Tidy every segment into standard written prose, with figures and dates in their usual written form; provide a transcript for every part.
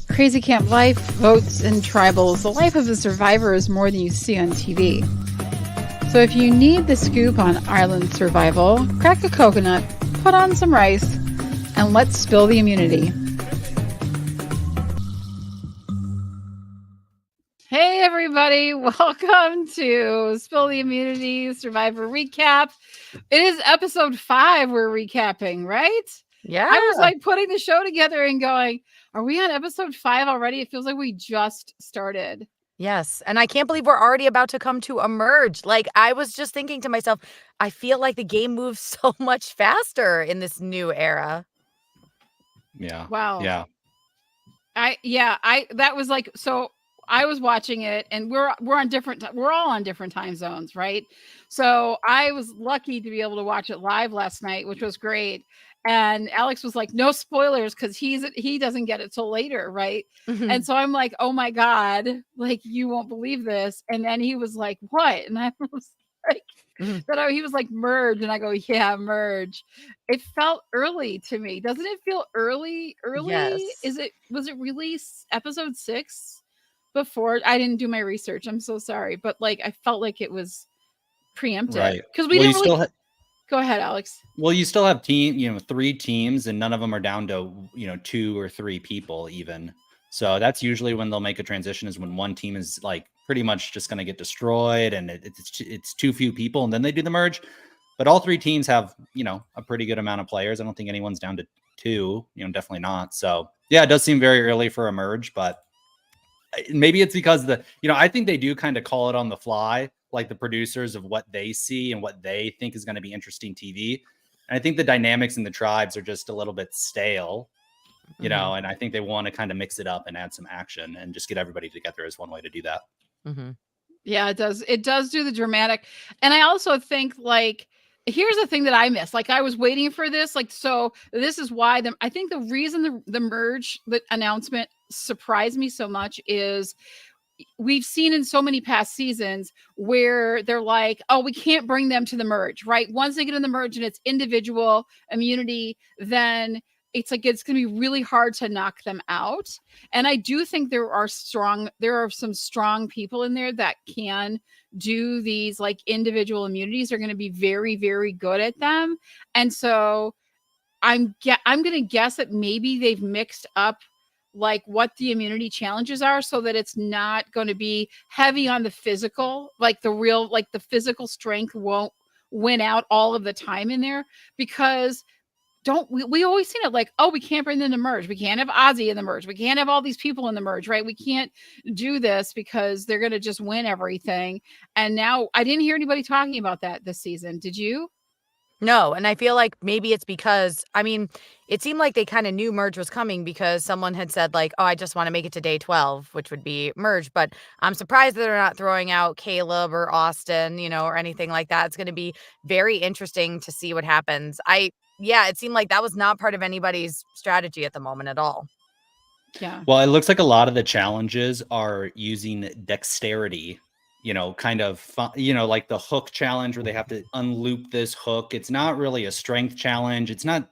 Crazy Camp life, votes, and tribals. The life of a survivor is more than you see on TV. So if you need the scoop on island survival, crack a coconut, put on some rice, and let's spill the immunity. Hey everybody, welcome to Spill the Immunity Survivor Recap. It is episode 5 we're recapping, right? Yeah. I was like putting the show together and going, are we on episode 5 already? It feels like we just started. Yes. And I can't believe we're already about to come to Emerge. Like, I was just thinking to myself, I feel like the game moves so much faster in this new era. Yeah. Wow. Yeah. That was like, so I was watching it and we're all on different time zones, right? So I was lucky to be able to watch it live last night, which was great. And Alex was like, no spoilers, because he doesn't get it till later, right? And so I'm like, oh my God, like you won't believe this. And then he was like, what? And I was like, he was like, merge. And I go, yeah, merge. It felt early to me. Doesn't it feel early? Yes. Was it released episode 6 before? I didn't do my research. I'm so sorry. But like, I felt like it was preempted. Right. Because we didn't really... Go ahead, Alex. Well, you still have 3 teams, and none of them are down to, 2 or 3 people even. So that's usually when they'll make a transition, is when one team is like pretty much just going to get destroyed and it's too few people, and then they do the merge. But all 3 teams have, a pretty good amount of players. I don't think anyone's down to 2, definitely not. So yeah, it does seem very early for a merge, but maybe it's because I think they do kind of call it on the fly, like the producers of what they see and what they think is going to be interesting TV. And I think the dynamics in the tribes are just a little bit stale, and I think they want to kind of mix it up and add some action and just get everybody together is one way to do that. Mm-hmm. Yeah, it does. It does do the dramatic. And I also think, like, here's the thing that I missed. Like, I was waiting for this. Like, so this is why I think the reason the merge, the announcement surprised me so much is we've seen in so many past seasons where they're like, oh, we can't bring them to the merge, right? Once they get in the merge and it's individual immunity, then it's like, it's going to be really hard to knock them out. And I do think there are some strong people in there that can do these like individual immunities. Are going to be very, very good at them. And so I'm going to guess that maybe they've mixed up like what the immunity challenges are, so that it's not going to be heavy on the physical, like the physical strength won't win out all of the time in there, because we always seen it like, oh, we can't bring them to merge. We can't have Ozzy in the merge. We can't have all these people in the merge, right? We can't do this because they're going to just win everything. And now I didn't hear anybody talking about that this season. Did you? No, and I feel like maybe it's because, it seemed like they kind of knew merge was coming because someone had said like, oh, I just want to make it to day 12, which would be merge. But I'm surprised that they're not throwing out Caleb or Austin, or anything like that. It's going to be very interesting to see what happens. It seemed like that was not part of anybody's strategy at the moment at all. Yeah. Well, it looks like a lot of the challenges are using dexterity, kind of fun, like the hook challenge where they have to unloop this hook. It's not really a strength challenge. It's not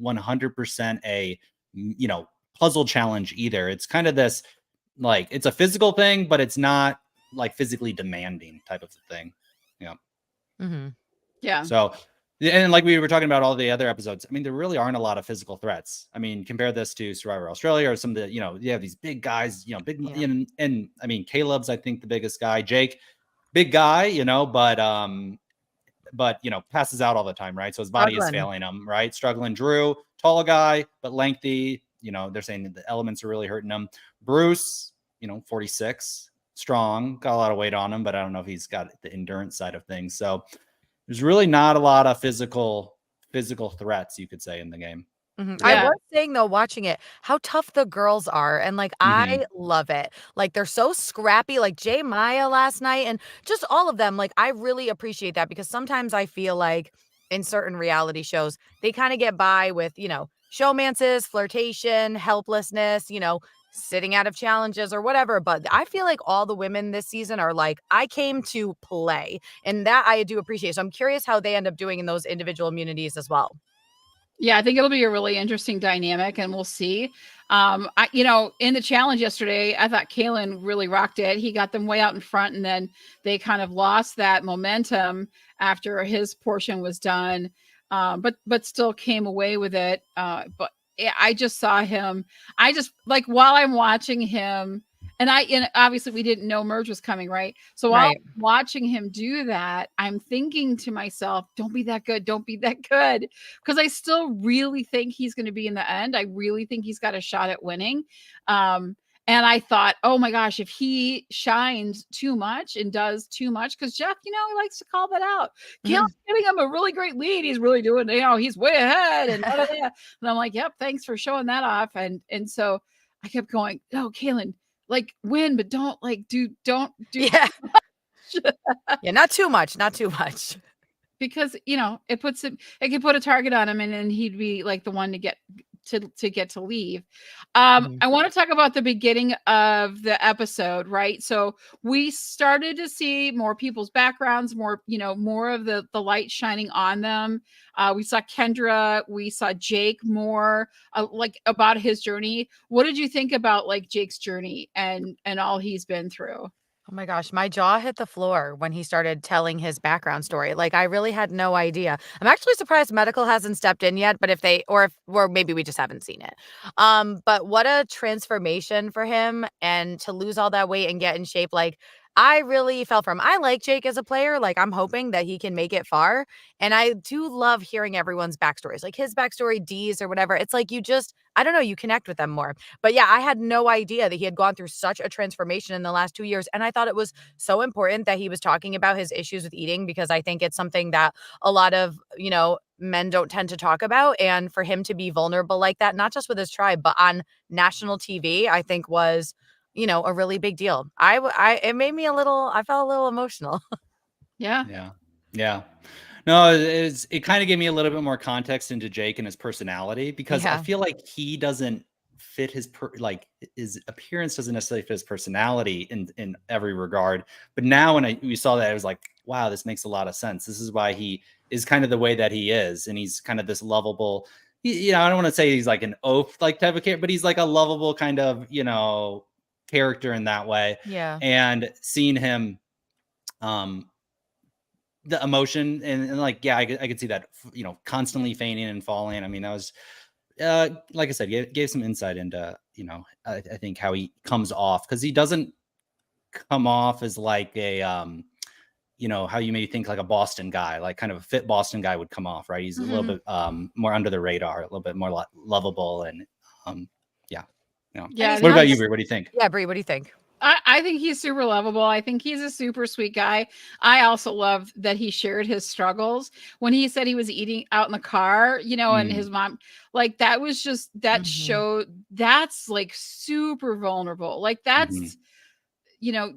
100% a, puzzle challenge either. It's kind of this, like, it's a physical thing, but it's not like physically demanding type of thing. Yeah. Mm-hmm. Yeah. So, and like we were talking about all the other episodes, there really aren't a lot of physical threats. Compare this to Survivor Australia or some of the, you have these big guys, big, and Caleb's, I think, the biggest guy. Jake, big guy, but passes out all the time, right? So his body is failing him, right? Struggling. Drew, tall guy, but lengthy, they're saying that the elements are really hurting him. Bruce, 46, strong, got a lot of weight on him, but I don't know if he's got the endurance side of things. So there's really not a lot of physical threats, you could say, in the game. Mm-hmm. Yeah. I was saying, though, watching it, how tough the girls are. And like, I love it. Like, they're so scrappy, like Jay Maya last night and just all of them. Like, I really appreciate that, because sometimes I feel like in certain reality shows, they kind of get by with, showmances, flirtation, helplessness, sitting out of challenges or whatever. But I feel like all the women this season are like, I came to play, and that I do appreciate. So I'm curious how they end up doing in those individual immunities as well. Yeah, I think it'll be a really interesting dynamic, and we'll see. In the challenge yesterday, I thought Kalen really rocked it. He got them way out in front, and then they kind of lost that momentum after his portion was done. But still came away with it. But yeah, I just saw him. I just like while I'm watching him, and obviously we didn't know merge was coming, right? So while Right. I'm watching him do that, I'm thinking to myself, "Don't be that good. Don't be that good." Because I still really think he's going to be in the end. I really think he's got a shot at winning. Um, and I thought, oh my gosh, if he shines too much and does too much, because Jeff, he likes to call that out. Kale's Mhm. giving him a really great lead. He's really doing, he's way ahead and blah, blah, blah. And I'm like, yep, thanks for showing that off. And so I kept going, no, Kalen, like win, but don't do Yeah. Yeah, not too much, not too much. because it could put a target on him and then he'd be like the one to get to leave. Mhm. I want to talk about the beginning of the episode, right? So we started to see more people's backgrounds, more of the light shining on them. We saw Kendra, we saw Jake more, like about his journey. What did you think about like Jake's journey and all he's been through? Oh my gosh, my jaw hit the floor when he started telling his background story. Like I really had no idea. I'm actually surprised medical hasn't stepped in yet, but or maybe we just haven't seen it. But what a transformation for him and to lose all that weight and get in shape. Like I really felt for him. I like Jake as a player. Like I'm hoping that he can make it far. And I do love hearing everyone's backstories, like his backstory, D's or whatever. It's like I don't know, you connect with them more. But yeah, I had no idea that he had gone through such a transformation in the last 2 years, and I thought it was so important that he was talking about his issues with eating because I think it's something that a lot of, men don't tend to talk about, and for him to be vulnerable like that, not just with his tribe, but on national TV, I think was, a really big deal. It made me I felt a little emotional. Yeah. Yeah. Yeah. No, it kind of gave me a little bit more context into Jake and his personality because I Yeah. feel like he doesn't fit like his appearance doesn't necessarily fit his personality in every regard. But now when we saw that, I was like, wow, this makes a lot of sense. This is why he is kind of the way that he is, and he's kind of this lovable. I don't want to say he's like an oaf like type of character, but he's like a lovable kind of character in that way. Yeah. And seeing him um the emotion and like yeah I could see that constantly fainting and falling. I mean that was like I said, gave some insight into I think how he comes off, because he doesn't come off as like a how you may think like a Boston guy, like kind of a fit Boston guy would come off, right? He's a little Mhm. bit more under the radar, a little bit more lovable, and yeah. And Yeah, I he's What think not about you, he's Brie? What do you think? Yeah, Brie, what do you think? I think he's super lovable. I think he's a super sweet guy. I also love that he shared his struggles when he said he was eating out in the car, and Mm, his mom, like that was just that Mhm. showed that's like super vulnerable. Like hmm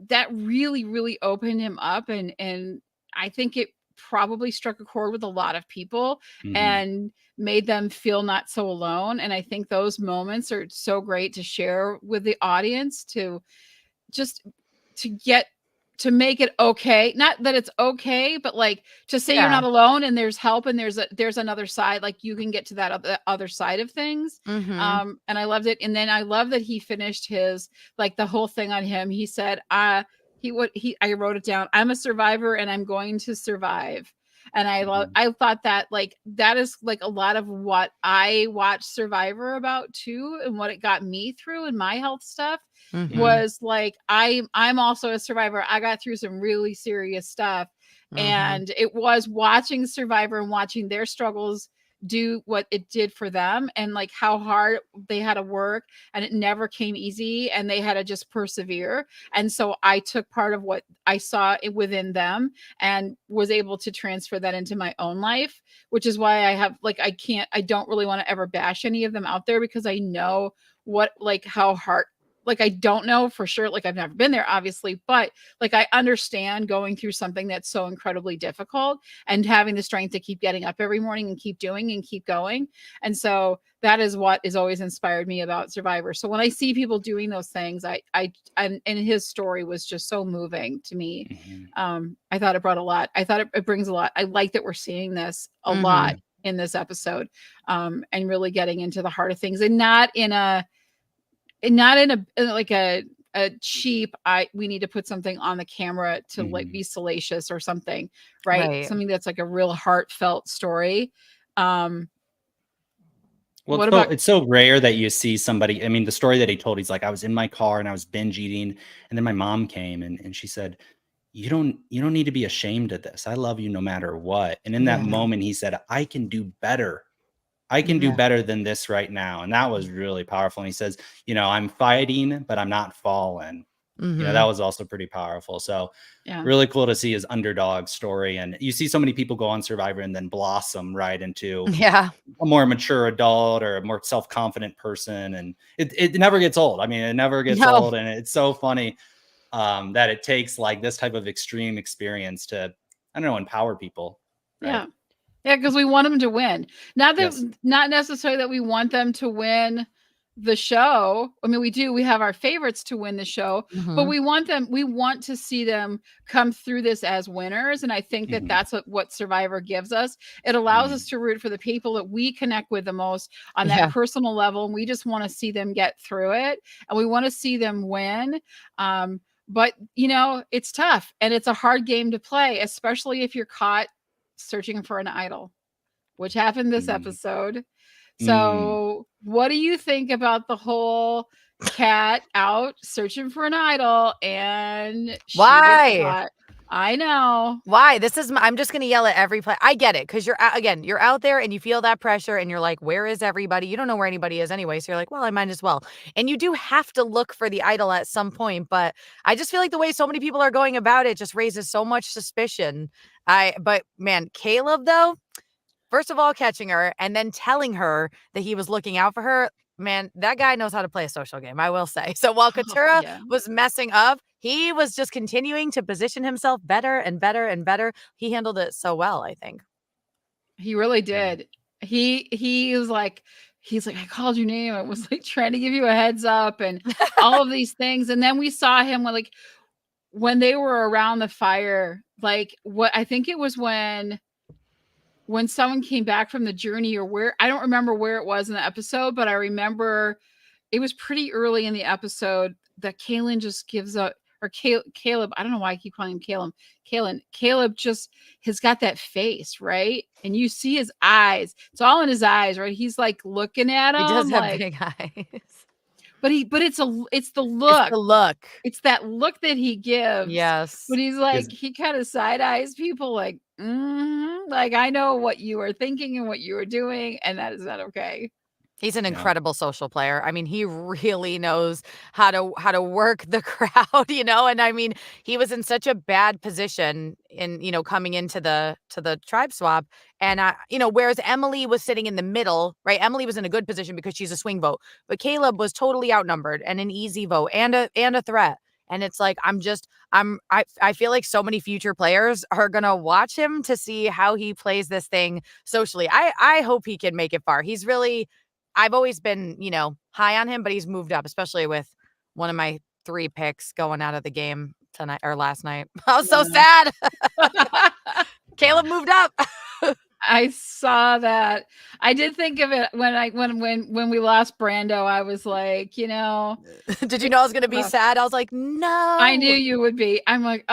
that really, really opened him up and I think it probably struck a chord with a lot of people hmm and made them feel not so alone. And I think those moments are so great to share with the audience just to get to make it okay, not that it's okay, but like to say you're Yeah. not alone and there's help and there's another side, like you can get to that other side of things. Mhm. And I loved it, and then I love that he finished his like the whole thing on him. He said he I wrote it down, I'm a survivor and I'm going to survive. And hmm I thought that like that is like a lot of what I watched Survivor about too, and what it got me through in my health stuff Mhm. was like I'm also a survivor. I got through some really serious stuff, Mhm. and it was watching Survivor and watching their struggles do what it did for them, and like how hard they had to work, and it never came easy, and they had to just persevere. And so I took part of what I saw within them and was able to transfer that into my own life, which is why I have like I don't really want to ever bash any of them out there, because I know what like how hard, like I don't know for sure, like I've never been there obviously, but like I understand going through something that's so incredibly difficult and having the strength to keep getting up every morning and keep doing and keep going. And so that is what has always inspired me about Survivor. So when I see people doing those things, and his story was just so moving to me. hmm I thought it brought a lot. I thought it brings a lot. I like that we're seeing this a Mhm. lot in this episode, and really getting into the heart of things, and not in a like a cheap, we need to put something on the camera to like be salacious or something, right? Right. Something that's like a real heartfelt story. Well, What about it's so rare that you see somebody. I mean, the story that he told, he's like, I was in my car and I was binge eating, and then my mom came and she said, you don't need to be ashamed of this. I love you no matter what. And in that Yeah. moment, he said, I can do better. I can do Yeah. better than this right now. And that was really powerful. And he says, I'm fighting, but I'm not fallen. That was also pretty powerful. So yeah. really cool to see his underdog story. And you see so many people go on Survivor and then blossom right into Yeah. a more mature adult or a more self-confident person. And it never gets old. I mean, it never gets No. old. And it's so funny that it takes like this type of extreme experience to, I don't know, empower people. Right? Yeah. Yeah, because we want them to win. Not that, Yes. not necessarily that we want them to win the show. I mean, we do. We have our favorites to win the show, but we want to see them come through this as winners. And I think that that's what Survivor gives us. It allows us to root for the people that we connect with the most on that personal level. And we just want to see them get through it, and we want to see them win. But it's tough, and it's a hard game to play, especially if you're caught searching for an idol, which happened this episode. So what do you think about the whole cat out searching for an idol and Why? I know. Why? I'm just going to yell at every play. I get it. Cause you're out there and you feel that pressure and you're like, where is everybody? You don't know where anybody is anyway. So you're like, well, I might as well. And you do have to look for the idol at some point, but I just feel like the way so many people are going about it just raises so much suspicion. But man, Caleb though, first of all, catching her and then telling her that he was looking out for her. Man, that guy knows how to play a social game, I will say. So while Katurah was messing up, he was just continuing to position himself better and better and better. He handled it so well, I think. He really did. He was like, he's like, I called your name. I was like trying to give you a heads up and all of these things. And then we saw him when they were around the fire, like what I think it was when someone came back from the journey, or where, I don't remember where it was in the episode, but I remember it was pretty early in the episode that Kaylin just gives up, or Caleb, I don't know why I keep calling him Caleb just has got that face, right? And you see his eyes. It's all in his eyes, right? He's like looking at him. He does have like, big eyes. But it's the look. It's the look. It's that look that he gives. Yes. But he's like, he kind of side eyes people like, like, I know what you are thinking and what you are doing, and that is not okay. He's an incredible social player. I mean, he really knows how to work the crowd, and I mean, he was in such a bad position in, coming into the tribe swap. And whereas Emily was sitting in the middle, right? Emily was in a good position because she's a swing vote, but Caleb was totally outnumbered and an easy vote and a threat. And it's like, I feel like so many future players are going to watch him to see how he plays this thing socially. I hope he can make it far. He's really, I've always been, high on him, but he's moved up, especially with one of my 3 picks going out of the game tonight or last night. I was so sad. Caleb moved up. I saw that. I did think of it when we lost Brando. I was like, did you know I was going to be sad? I was like, no. I knew you would be. I'm like,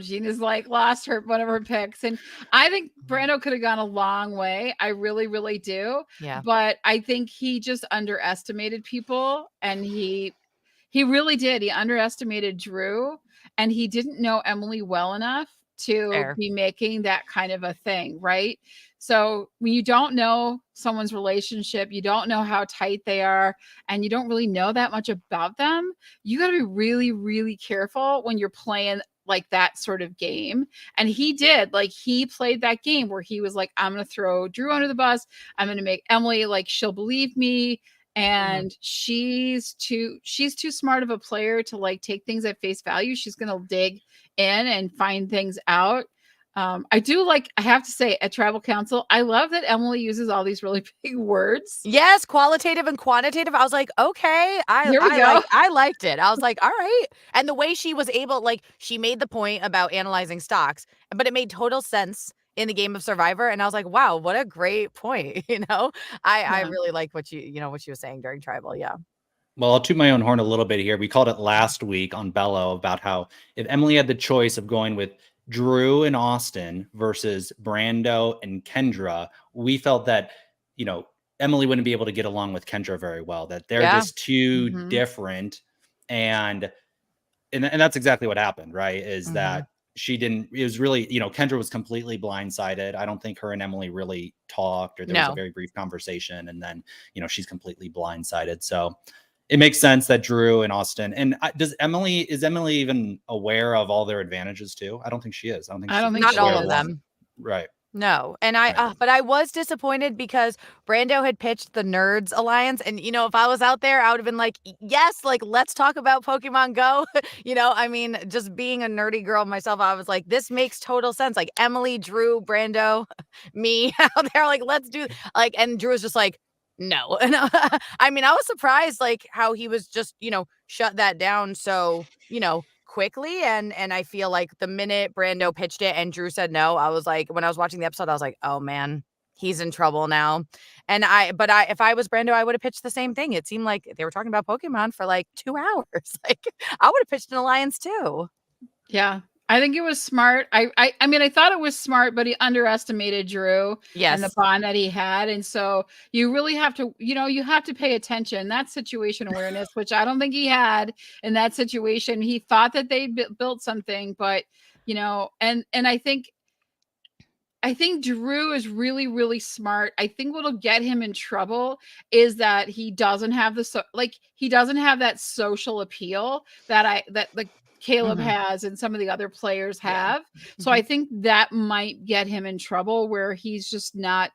Gina's like lost one of her picks. And I think Brando could have gone a long way. I really, really do. Yeah. But I think he just underestimated people, and he really did. He underestimated Drew, and he didn't know Emily well enough to be making that kind of a thing, right? So when you don't know someone's relationship, you don't know how tight they are, and you don't really know that much about them, you got to be really, really careful when you're playing like that sort of game. And he did, like, he played that game where he was like, I'm going to throw Drew under the bus. I'm going to make Emily, like, she'll believe me. And she's too smart of a player to like take things at face value. She's going to dig in and find things out. I have to say, at Tribal Council, I love that Emily uses all these really big words. Yes, qualitative and quantitative. I was like, okay, I liked it. I was like, all right. And the way she was able, like, she made the point about analyzing stocks, but it made total sense in the game of Survivor. And I was like, wow, what a great point. I Yeah. really like what what you were saying during Tribal. Yeah. Well, I'll toot my own horn a little bit here. We called it last week on Bello about how if Emily had the choice of going with Drew and Austin versus Brando and Kendra, we felt that, Emily wouldn't be able to get along with Kendra very well, that they're Yeah. just too Mhm. different. And that's exactly what happened, right? Is Mhm. that it was really, Kendra was completely blindsided. I don't think her and Emily really talked, or there was a No. very brief conversation, and then, she's completely blindsided. So it makes sense that Drew and Austin, and is Emily even aware of all their advantages too? I don't think she is. I don't think I don't she's think Not she all aware of of is. one. them. Right. No. And Right. but I was disappointed because Brando had pitched the Nerds Alliance. And, if I was out there, I would have been like, yes, like, let's talk about Pokemon Go. I mean, just being a nerdy girl myself, I was like, this makes total sense. Like Emily, Drew, Brando, me out there, like, let's do like, and Drew was just like, no. And I mean, I was surprised, like, how he was just, shut that down. So, quickly. And I feel like the minute Brando pitched it and Drew said no, I was like, when I was watching the episode, I was like, oh man, he's in trouble now. And if I was Brando, I would have pitched the same thing. It seemed like they were talking about Pokemon for like 2 hours. Like, I would have pitched an alliance too. Yeah. I think it was smart. I mean, I thought it was smart, but he underestimated Drew and the Yes. bond that he had. And so you really have to, you have to pay attention. That's situation awareness, which I don't think he had in that situation. He thought that they built something, but and I think Drew is really, really smart. I think what'll get him in trouble is that he doesn't have he doesn't have that social appeal that like Caleb Mhm. has and some of the other players Yeah. have. So Mhm. I think that might get him in trouble where he's just not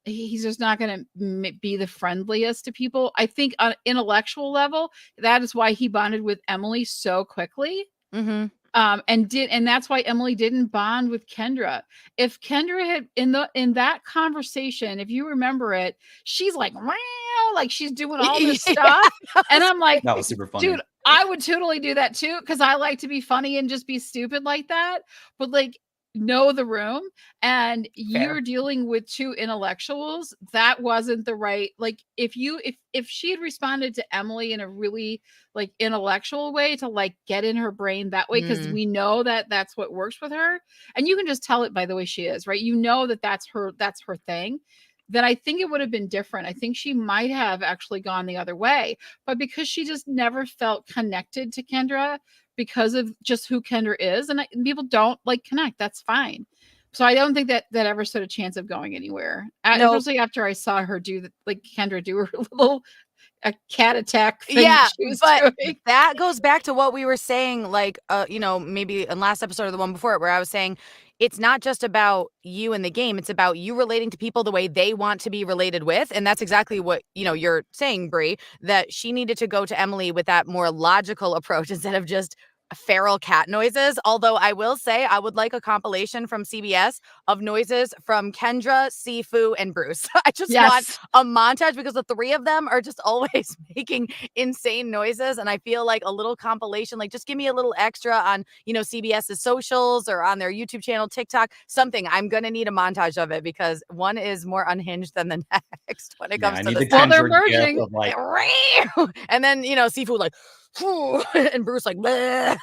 going to be the friendliest to people. I think on intellectual level, that is why he bonded with Emily so quickly. Mhm. And that's why Emily didn't bond with Kendra. If Kendra had in that conversation, if you remember it, she's like, wow, like she's doing all this Yeah, stuff. that And was I'm like, That was super funny. dude, I would totally do that too, because I like to be funny and just be stupid like that. But like, know the room, and fair. you're dealing with two intellectuals. That wasn't the right, like, if she had responded to Emily in a really like intellectual way to like get in her brain that way, because Mm. we know that that's what works with her, and you can just tell it by the way she is, right? That's her thing. Then I think it would have been different. I think she might have actually gone the other way, but because she just never felt connected to Kendra because of just who Kendra is, and people don't like connect, that's fine. So I don't think that ever stood a chance of going anywhere, No. especially after I saw her do like Kendra do her little a cat attack thing that Yeah, she was but doing. that goes back to what we were saying, like, maybe in last episode or the one before it, where I was saying it's not just about you in the game, it's about you relating to people the way they want to be related with. And that's exactly what, you're saying, Brie, that she needed to go to Emily with that more logical approach instead of just feral cat noises. Although I will say I would like a compilation from CBS of noises from Kendra, Sifu, and Bruce. I just want Yes. a montage because the three of them are just always making insane noises. And I feel like a little compilation, like just give me a little extra on, CBS's socials or on their YouTube channel, TikTok, something. I'm going to need a montage of it because one is more unhinged than the next when it Yeah, comes I to need the the Well, sound. they're Kendra gift merging. of like, And then, Seafood like, and Bruce like, yeah.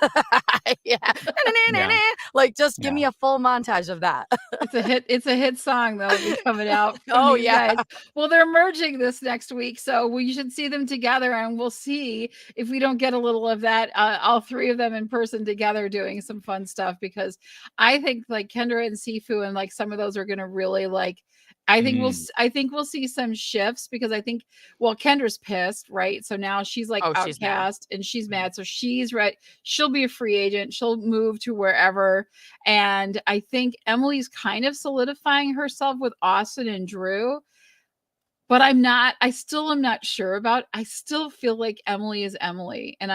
yeah, Like, just give yeah. me a full montage of that. It's a hit song that'll be coming out from Oh, these yeah. guys. Well, they're merging this next week, so we should see them together, and we'll see if we don't get a little of that, all three of them in person together doing some fun stuff, because I think like Kendra and Sifu and like some of those are going to really like, Mm. I think we'll see some shifts, because I think, well, Kendra's pissed, right? So now she's like Oh, she's mad. outcast and she's mad. So she's right. She'll be a free agent. She'll move to wherever. And I think Emily's kind of solidifying herself with Austin and Drew. But I still am not sure about, I still feel like Emily is Emily. And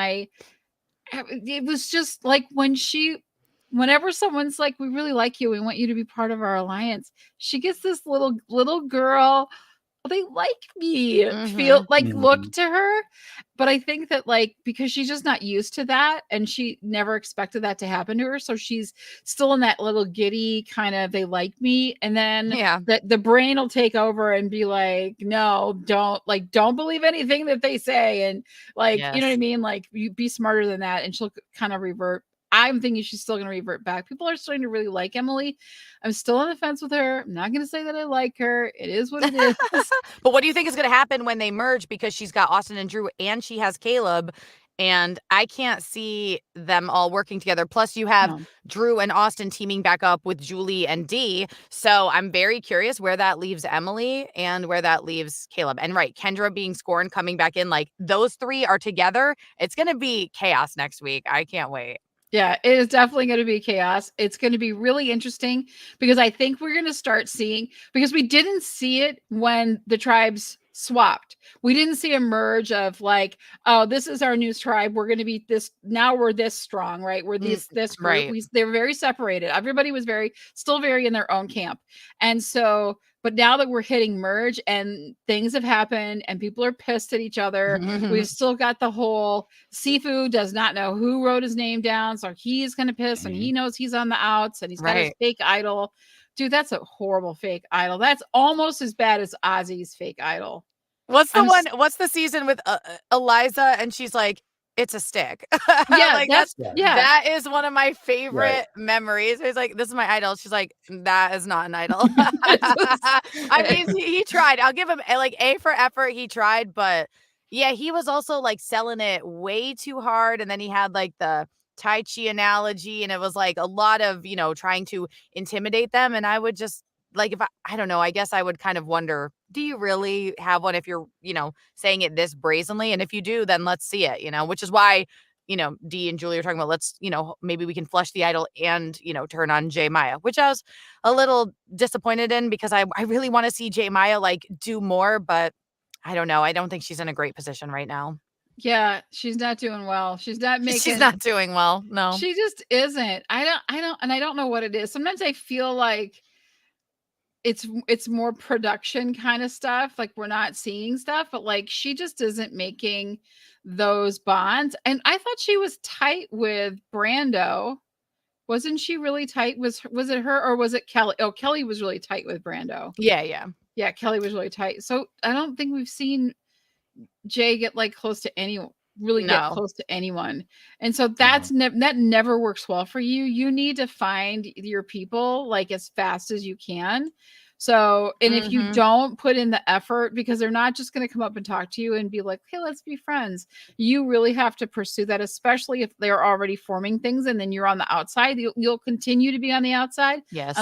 it was just like whenever someone's like, we really like you, we want you to be part of our alliance, she gets this little girl they like me, feel Mhm. like look Mhm. to her. But I think that like because she's just not used to that and she never expected that to happen to her. So she's still in that little giddy kind of they like me. And then Yeah. the brain will take over and be like, no, don't believe anything that they say. And like, you know what I Yes. mean? Like you be smarter than that. And she'll kind of revert. I'm thinking she's still going to revert back. People are starting to really like Emily. I'm still on the fence with her. I'm not going to say that I like her. It is what it is. But what do you think is going to happen when they merge? Because she's got Austin and Drew and she has Caleb. And I can't see them all working together. Plus, you have No. Drew and Austin teaming back up with Julie and Dee. So I'm very curious where that leaves Emily and where that leaves Caleb. And right, Kendra being scorned, coming back in, like those three are together. It's going to be chaos next week. I can't wait. Yeah, it is definitely going to be chaos. It's going to be really interesting because I think we're going to start seeing because we didn't see it when the tribes swapped. We didn't see a merge of like, oh, this is our new tribe. We're going to be this now. We're this strong, right? We're this group. Right. They were very separated. Everybody was still very in their own camp, and so. But now that we're hitting merge and things have happened and people are pissed at each other, we've still got the whole Sifu does not know who wrote his name down, so he's gonna piss and he knows he's on the outs and he's got his Right. fake idol. Dude, that's a horrible fake idol. That's almost as bad as Ozzy's fake idol. What's the I'm one? What's the season with Eliza? And she's like, "It's a stick." yeah, Like that's Yeah. yeah. that is one of my Right. favorite memories. He's like, "This is my idol." She's like, "That is not an idol." It's just- I mean, he tried. I'll give him like A for effort. He tried, but yeah, he was also like selling it way too hard. And then he had like the Tai Chi analogy, and it was like a lot of trying to intimidate them. And I would just like if I don't know, I guess I would kind of wonder, do you really have one if you're, saying it this brazenly? And if you do, then let's see it, which is why, Dee and Julie are talking about let's, maybe we can flush the idol and, turn on J Maya, which I was a little disappointed in because I really want to see J Maya like do more, but I don't know. I don't think she's in a great position right now. yeah, she's not doing well. She's not She's making not doing well. No. she just isn't. I don't know what it is. Sometimes I feel like it's more production kind of stuff, like we're not seeing stuff, but like she just isn't making those bonds. And I thought she was tight with Brando. Wasn't she really tight? Was it her or was it Kelly? Oh, Kelly was really tight with Brando. Yeah, yeah. Yeah, Kelly was really tight. So I don't think we've seen Jay get like close to anyone, really get No. close to anyone. And so No. that never works well for you. You need to find your people like as fast as you can. So, and if you Mhm. don't put in the effort, because they're not just going to come up and talk to you and be like, hey, let's be friends. You really have to pursue that, especially if they're already forming things and then you're on the outside. You'll continue to be on the outside Yes.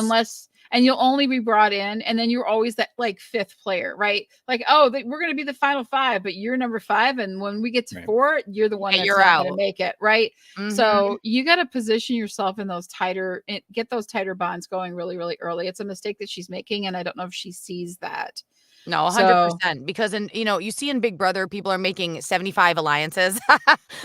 and you'll only be brought in and then you're always that like fifth player, right? Like, oh, we're going to be the final five, but you're number 5 and when we get to Right. 4 you're the one Yeah, that's you're not going to out. make it, right? Mhm. So you got to position yourself in those tighter get those tighter bonds going really really early. It's a mistake that she's making and I don't know if she sees that. No, So 100%. Because you see in Big Brother, people are making 75 alliances.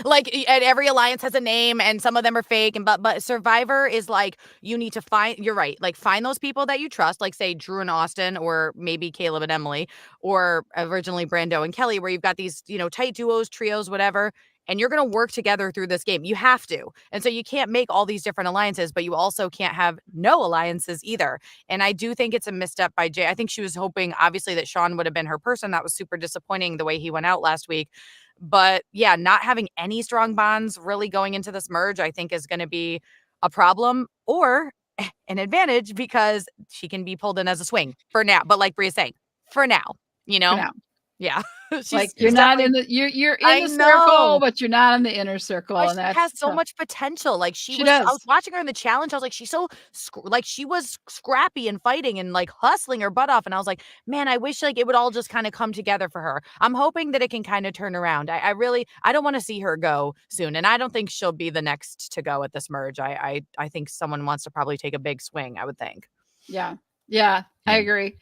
Like, and every alliance has a name, and some of them are fake. And but Survivor is like you need to find. You're right. Like find those people that you trust, like say Drew and Austin, or maybe Caleb and Emily, or originally Brando and Kelly, where you've got these tight duos, trios, whatever. And you're going to work together through this game. You have to. And so you can't make all these different alliances, but you also can't have no alliances either. And I do think it's a misstep by Jay. I think she was hoping, obviously, that Sean would have been her person. That was super disappointing the way he went out last week. But yeah, not having any strong bonds really going into this merge, I think is going to be a problem or an advantage because she can be pulled in as a swing for now. But like Bria's saying, for now, for now, yeah, like she's you're not definitely. in the you're in I the circle, know. but you're not in the inner circle, But and she that's has so tough. much potential. Like She I was does. watching her in the challenge. I was like, she's so like she was scrappy and fighting and like hustling her butt off. And I was like, man, I wish like it would all just kind of come together for her. I'm hoping that it can kind of turn around. I don't want to see her go soon. And I don't think she'll be the next to go at this merge. I think someone wants to probably take a big swing, I would think. Yeah. Yeah, I Yeah. agree.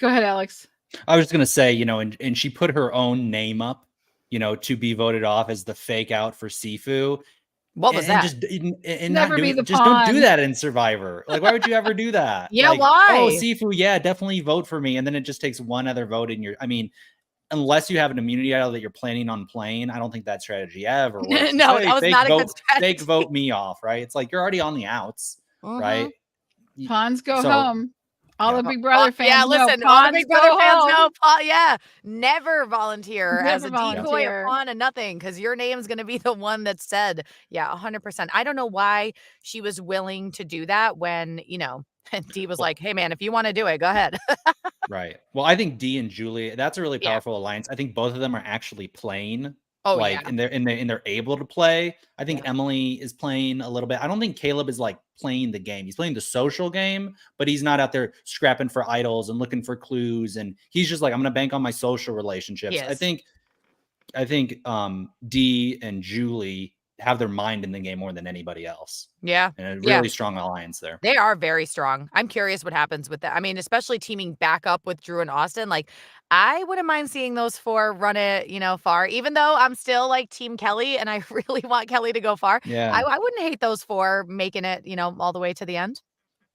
Go ahead, Alex. I was just gonna say, and she put her own name up, to be voted off as the fake out for Sifu. What was and that? just and not Never be doing, the just don't do pawn. that in Survivor. Like, why would you ever do that? Yeah, Like, oh, why? Sifu, yeah, definitely vote for me, and then it just takes one other vote in your. I mean, unless you have an immunity idol that you're planning on playing, I don't think that strategy ever works. Just, No, hey, that was not a good fake strategy. vote me off, right? It's like you're already on the outs, Mhm. right? Pawns go So home. All yeah, the Big Brother Yeah, fans know listen, all the pawns Big go Brother fans home. know, yeah, never volunteer as Never a decoy, a volunteer. pawn, and nothing, because your name's gonna be the one that's said. Yeah, 100%. I don't know why she was willing to do that when, Dee was well, like, "Hey, man, if you wanna do it, go ahead." right. Well, I think Dee and Julie, that's a really Yeah. powerful alliance. I think both of them are actually playing, Oh, yeah. like, and they're able to play. I think Yeah. Emily is playing a little bit. I don't think Caleb is like playing the game. He's playing the social game, but he's not out there scrapping for idols and looking for clues. And he's just like, I'm gonna bank on my social relationships. Yes. I think Dee and Julie have their mind in the game more than anybody else. Yeah. And a Yeah. really strong alliance there. They are very strong. I'm curious what happens with that. I mean, especially teaming back up with Drew and Austin. Like, I wouldn't mind seeing those four run it, far, even though I'm still like Team Kelly and I really want Kelly to go far. Yeah. I wouldn't hate those four making it, all the way to the end.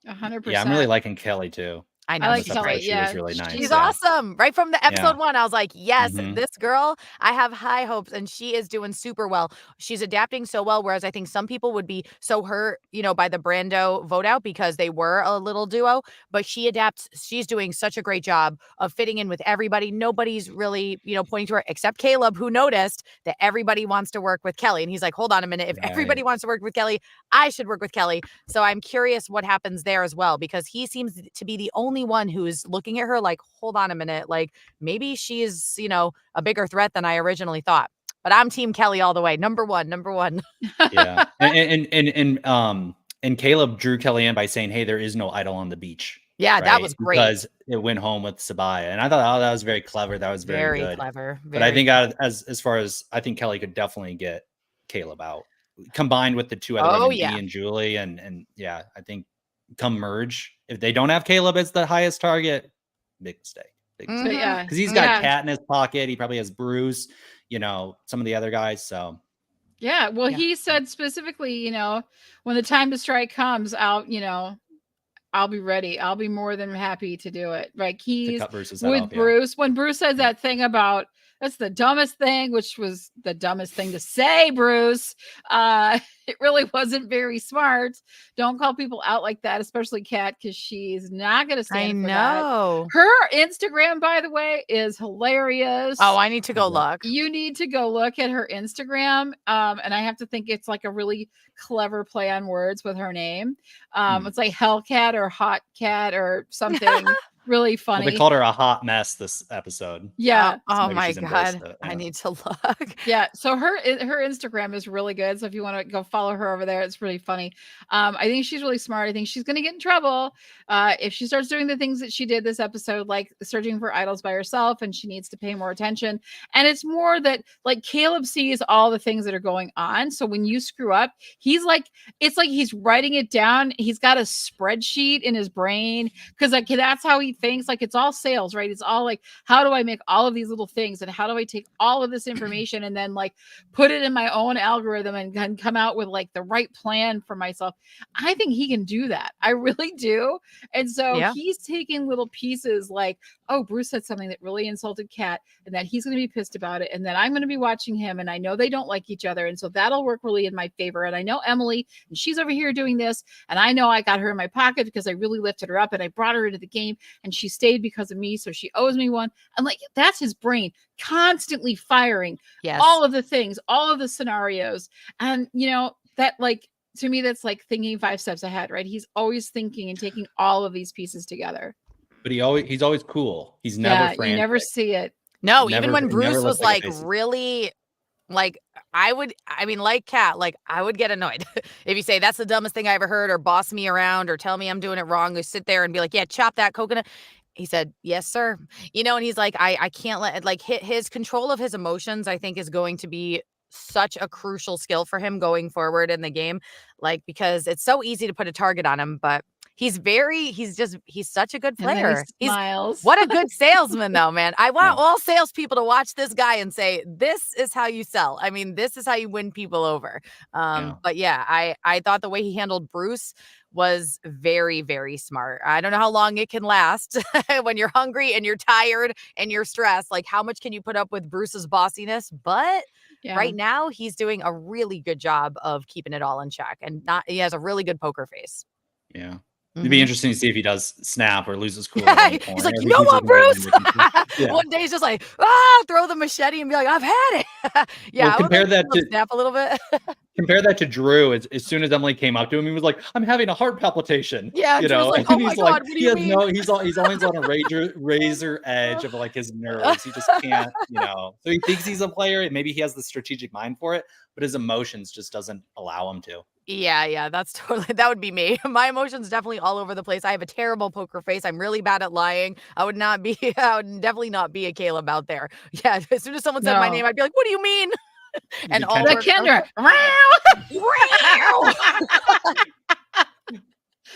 100%. Yeah, I'm really liking Kelly too. I I know On like this she's episode, Kelly. great. she was Yeah, really nice. She's she's Yeah. awesome. Right from the episode Yeah. 1, I was like, yes, Mhm. this girl, I have high hopes and she is doing super well. She's adapting so well, whereas I think some people would be so hurt, by the Brando vote out because they were a little duo, but she adapts. She's doing such a great job of fitting in with everybody. Nobody's really, pointing to her except Caleb, who noticed that everybody wants to work with Kelly. And he's like, hold on a minute. If everybody Right. wants to work with Kelly, I should work with Kelly. So I'm curious what happens there as well, because he seems to be the only one who's looking at her like, hold on a minute, like maybe she's, a bigger threat than I originally thought. But I'm Team Kelly all the way. Number one, number one. Yeah. And Caleb drew Kelly in by saying, "Hey, there is no idol on the beach." Yeah, that Right? was great. Because it went home with Sabaya. And I thought, oh, that was very clever. That was very Very good. clever. But I Very think clever. as far as I think Kelly could definitely get Caleb out. Combined with the two other Oh, women, yeah. Dee and Julie, and yeah, I think come merge. If they don't have Caleb as the highest target, big mistake. Big mistake. yeah, Because he's got yeah. Cat in his pocket. He probably has Bruce, some of the other guys. So Yeah. Well, Yeah. he said specifically, when the time to strike comes out, I'll be ready. I'll be more than happy to do it. Like to he's cut Bruce's head with off, yeah. Bruce. When Bruce said Yeah. that thing about that's the dumbest thing, which was the dumbest thing to say, Bruce. It really wasn't very smart. Don't call people out like that, especially Kat, because she's not going to I stand for know. that. Her Instagram, by the way, is hilarious. Oh, I need to go Mhm. look. You need to go look at her Instagram. And I have to think it's like a really clever play on words with her name. It's like Hellcat or Hot Cat or something really Well, funny. they called her a hot mess this episode. Yeah. Oh, maybe my she's embraced God. it, I yeah. need to look. Yeah. So her Instagram is really good. So if you want to go follow her over there, it's really funny. I think she's really smart. I think she's going to get in trouble if she starts doing the things that she did this episode, like searching for idols by herself, and she needs to pay more attention. And it's more that like Caleb sees all the things that are going on. So when you screw up, he's like, it's like he's writing it down. He's got a spreadsheet in his brain because like that's how he thinks. Like it's all sales, right? It's all like, how do I make all of these little things, and how do I take all of this information and then like put it in my own algorithm and come out with like the right plan for myself. I think he can do that. I really do. And so Yeah. he's taking little pieces like, oh, Bruce said something that really insulted Kat, and that he's going to be pissed about it, and then I'm going to be watching him, and I know they don't like each other, and so that'll work really in my favor. And I know Emily, and she's over here doing this, and I know I got her in my pocket because I really lifted her up and I brought her into the game, and she stayed because of me, so she owes me one. I'm like, that's his brain constantly firing Yes. all of the things, all of the scenarios. And that like to me, that's like thinking 5 steps ahead, right? He's always thinking and taking all of these pieces together. But he's always cool. He's never frantic. You never see it. No, Never- even when it never Bruce looks was like a like face. really like like Kat, like I would get annoyed if you say that's the dumbest thing I ever heard, or boss me around, or tell me I'm doing it wrong, or sit there and be like, yeah, chop that coconut. He said, yes, sir. And he's like, I can't let like his control of his emotions, I think, is going to be such a crucial skill for him going forward in the game. Like, because it's so easy to put a target on him, but He's such a good And then he player. smiles. What a good salesman, though, man. I want Yeah. all salespeople to watch this guy and say, this is how you sell. I mean, this is how you win people over. Yeah. But yeah, I thought the way he handled Bruce was very, very smart. I don't know how long it can last when you're hungry and you're tired and you're stressed. Like, how much can you put up with Bruce's bossiness? But Yeah. right now, he's doing a really good job of keeping it all in check, and he has a really good poker face. Yeah. It'd be Mhm. interesting to see if he does snap or loses cool at any point. He's like, or if you he know keeps what, avoiding Bruce? everything. Yeah. One day he's just like, throw the machete and be like, I've had it. Yeah, Well, I would compare like to that see him to snap a little bit. compare that to Drew. As soon as Emily came up to him, he was like, "I'm having a heart palpitation." Yeah, You Drew's know, like, and oh my he's like, God, what do he you has mean? no, he's always on a razor edge of like his nerves. He just can't, you know. So he thinks he's a player, and maybe he has the strategic mind for it, but his emotions just doesn't allow him to. Yeah, that's that would be me. My emotions definitely all over the place. I have a terrible poker face. I'm really bad at lying. I would definitely not be a Caleb out there. Yeah, as soon as someone said my No. name, I'd be like, what do you mean? You'd And be all The Kendrick. Kendra. Wow.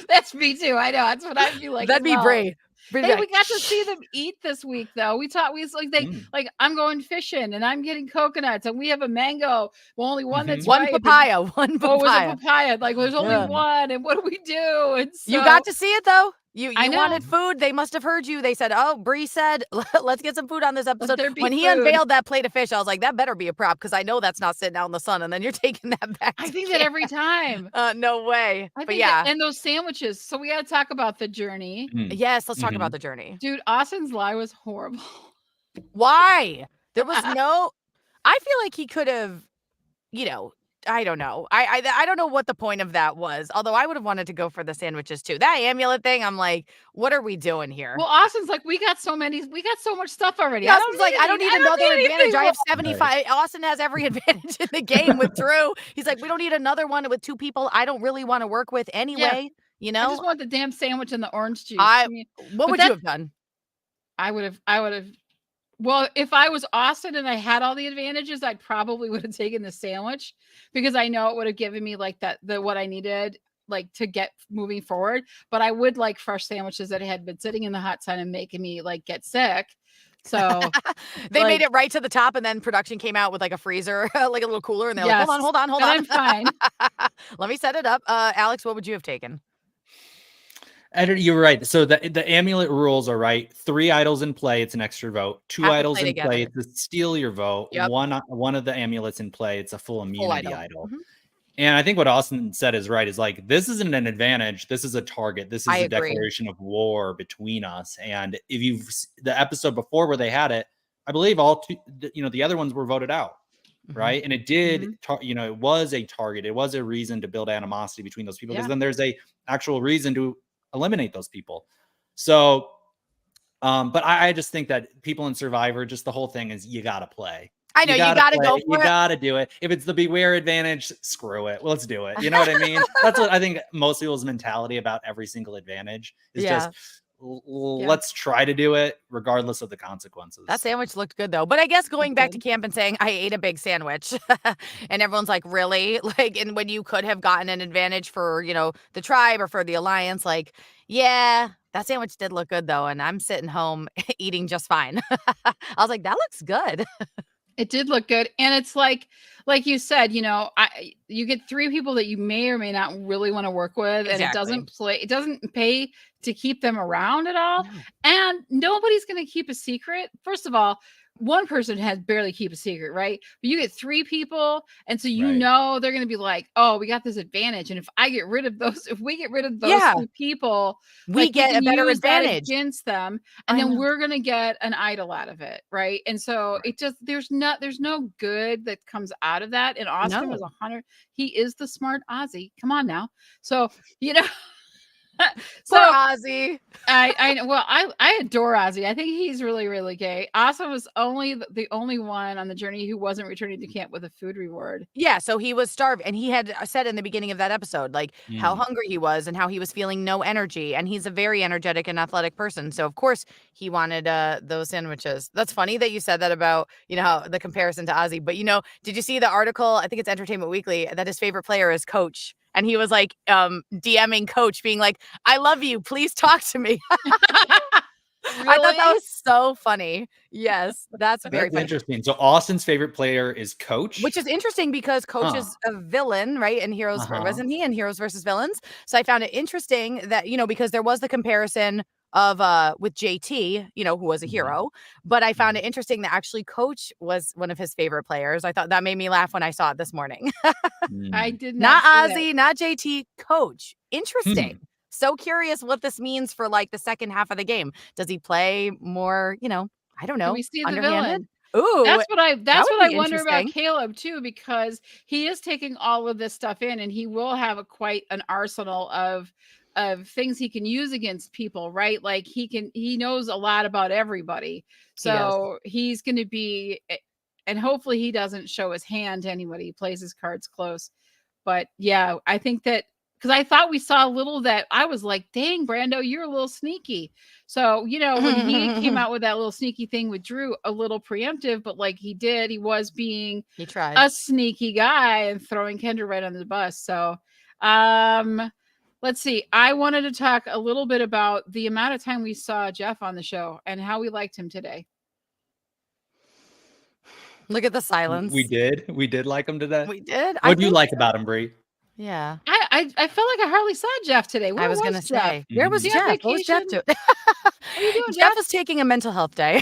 That's me too. I know. That's what I'd be like. That'd as be well. Bray. Hey, we got to see them eat this week, though. We was like Mm. like I'm going fishing and I'm getting coconuts and we have a mango. Well, only one that's One ripe. papaya. One Oh, it was a papaya. papaya. Like there's only Yeah. one, and what do we do? And so You got to see it though. You I know. wanted food. They must have heard you. They said, "Oh, Bree said, let's get some food on this episode." there be When he food. unveiled that plate of fish, I was like, "That better be a prop because I know that's not sitting out in the sun." And then you're taking that back. I to think that camp. every time. No way. I But think yeah, that, and those sandwiches. So we got to talk about the journey, Mm. yes. Let's talk Mhm. about the journey. dude. Austin's lie was horrible. Why? There was no. I feel like he could have. I don't know. I don't know what the point of that was. Although I would have wanted to go for the sandwiches too. That amulet thing, I'm like, what are we doing here? Well, Austin's like, we got so much stuff already. Yeah, Austin's like, I don't need another advantage. I have anything 75. Austin has every advantage in the game with Drew. He's like, we don't need another one with two people I don't really want to work with anyway. You I know, just want the damn sandwich and the orange juice. I mean, what would you have done? I would have. Well, if I was Austin and I had all the advantages, I probably would have taken the sandwich because I know it would have given me like what I needed like to get moving forward. But I would like fresh sandwiches that had been sitting in the hot sun and making me like get sick. So they made it right to the top, and then production came out with like a freezer, like a little cooler, and they're like, hold on. And I'm fine. Let me set it up. Alex, what would you have taken? You're right. So the amulet rules are right. 3 idols in play, it's an extra vote. 2 idols in play, it's to steal your vote. Yep. One of the amulets in play, it's a full immunity idol. Mm-hmm. And I think what Austin said is right. Is like, this isn't an advantage. This is a target. This is a declaration of war between us. And if the episode before where they had it, I believe the other ones were voted out. Mm-hmm. Right. And it did, it was a target. It was a reason to build animosity between those people because then there's a actual reason to eliminate those people. So, but I just think that people in Survivor, just the whole thing is you got to play. I know you got to go for it. You got to do it. If it's the beware advantage, screw it. Well, let's do it. You know what I mean? That's what I think most people's mentality about every single advantage is just let's try to do it regardless of the consequences. That sandwich looked good though. But I guess going back to camp and saying I ate a big sandwich and everyone's like, really? Like, and when you could have gotten an advantage for, the tribe or for the alliance, like, yeah, that sandwich did look good though. And I'm sitting home eating just fine. I was like, that looks good. It did look good. And it's like you said, you get 3 people that you may or may not really want to work with. Exactly. And it doesn't pay to keep them around at all. And nobody's going to keep a secret. First of all, one person has barely keep a secret, right? But you get 3 people. And so, they're going to be like, oh, we got this advantage. And if we get rid of those 2 people, we get a better advantage against them. And then we're going to get an idol out of it. Right. And so it just, there's no good that comes out of that. And Austin was 100. He is the smart Aussie. Come on now. So, so Ozzy. I adore Ozzy. I think he's really, really gay. Austin was the only one on the journey who wasn't returning to camp with a food reward. Yeah, so he was starved, and he had said in the beginning of that episode, like how hungry he was and how he was feeling no energy. And he's a very energetic and athletic person, so of course he wanted those sandwiches. That's funny that you said that about the comparison to Ozzy. But did you see the article? I think it's Entertainment Weekly that his favorite player is Coach. and he was like DMing Coach being like, I love you, please talk to me. I thought that Really? was so funny. Yes, that's very That's funny. interesting. So Austin's favorite player is Coach? Which is interesting because Coach Huh. is a villain, right? In Heroes, Uh-huh. wasn't he in Heroes versus Villains? So I found it interesting that, because there was the comparison of with JT, who was a Mhm. hero, but I found Mhm. it interesting that actually Coach was one of his favorite players. I thought that made me laugh when I saw it this morning. I Mm. did Not not see that. Ozzy, not JT, Coach. Interesting. Hmm. So curious what this means for like the second half of the game. Does he play more, I don't Do know, we see the underhanded? villain? Ooh, That's that what would I be wonder about interesting. Caleb too, because he is taking all of this stuff in, and he will have quite an arsenal of things he can use against people, right? Like he knows a lot about everybody, He does. so he's going to be, and hopefully he doesn't show his hand to anybody. He plays his cards close, but yeah, I think that because I thought we saw a little that I was like, dang, Brando, you're a little sneaky. So, when he came out with that little sneaky thing with Drew, a little preemptive, but like he was being He tried. a sneaky guy and throwing Kendra right under the bus. So, let's see. I wanted to talk a little bit about the amount of time we saw Jeff on the show and how we liked him today. Look at the silence. We did like him today. We did. What do you like about him, Brie? Yeah. I felt like I hardly saw Jeff today. Where I was was gonna Jeff? say, where was Is he on Jeff? What was Jeff vacation? doing? What are you doing, Jeff Jeff? was taking a mental health day.